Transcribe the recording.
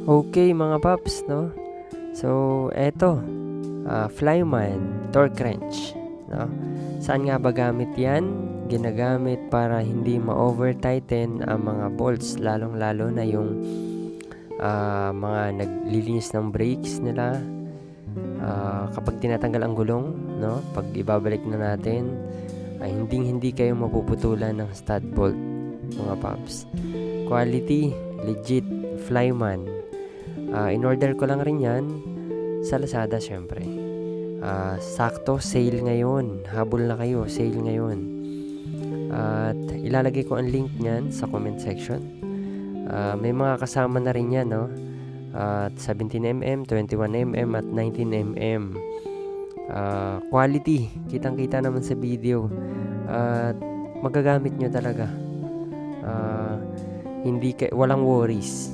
Okay mga paps, no? So, eto, Flyman torque wrench, no? Saan nga ba gamit yan? Ginagamit para hindi ma-over-tighten ang mga bolts, lalong-lalo na yung mga naglilinis ng brakes nila. Kapag tinatanggal ang gulong, no? Pag ibabalik na natin, ay hindi kayo mapuputulan ng stud bolt, mga paps. Quality, legit, Flyman. In-order ko lang rin yan sa Lazada, syempre. Sakto, sale ngayon. Habol na kayo, sale ngayon. At ilalagay ko ang link niyan sa comment section. May mga kasama na rin yan, no? At 17mm, 21mm at 19mm. Quality, kitang-kita naman sa video. At magagamit nyo talaga. Walang worries.